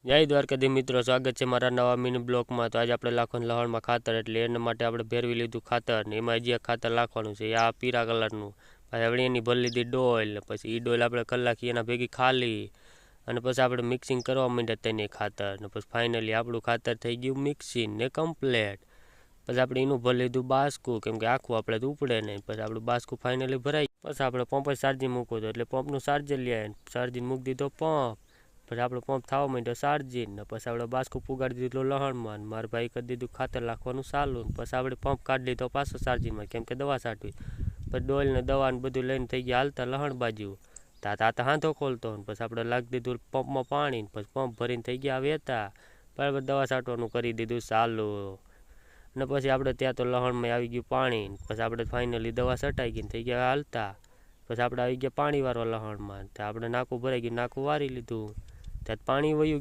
જય દ્વારકાધી મિત્રો, સ્વાગત છે મારા નવા મિની બ્લોકમાં। તો આજે આપણે લાખવાનું લહણમાં ખાતર, એટલે એના માટે આપણે ભેરવી લીધું ખાતર ને એમાં જે ખાતર નાખવાનું છે આ પીળા કલરનું। પછી આપણે એની ભરી લીધી ડોલ, પછી એ ડોલ આપણે કલાક એના ભેગી ખાલી અને પછી આપણે મિક્સિંગ કરવા માંડ્યા તેને ખાતર ને પછી ફાઇનલી આપણું ખાતર થઈ ગયું મિક્સિંગ ને કમ્પ્લેટ। પછી આપણે એનું ભરી લીધું બાસકું, કેમ કે આખું આપણે તો ઉપડે નહીં। પછી આપણું બાસકું ફાઇનલી ભરાઈ, પછી આપણે પંપ ચાર્જિંગ મૂકવું હતું, એટલે પંપનું ચાર્જર લઈ આવીને ચાર્જિંગ મૂકી દીધો પંપ। પછી આપણે પંપ થવા માંડ્યો ચાર્જિંગ ને પછી આપણે બાસકું પુગાડી દીધું લહણમાં, મારા ભાઈ કરી દીધું ખાતર નાખવાનું ચાલુ। પછી આપણે પંપ કાઢી લીધો પાછો ચાર્જિંગમાં, કેમ કે દવા છાંટવી। પછી ડોલ ને દવા ને બધું લઈને થઈ ગયા હાલતા લહણ બાજુ। તાતા હાથો ખોલતો ને પછી આપણે લાગી દીધું પંપમાં પાણી, પછી પંપ ભરીને થઈ ગયા વેતા। બરાબર દવા છાંટવાનું કરી દીધું ચાલુ ને પછી આપણે ત્યાં તો લહણમાં આવી ગયું પાણી। પછી આપણે ફાઇનલી દવા છટાઈ ગઈ થઈ ગયા હાલતા। પછી આપણે આવી ગયા પાણી વાળવા લહણમાં, ત્યાં આપણે નાકું ભરાઈ ગયું, નાકું વારી લીધું, ત્યાં પાણી વયું ગયું।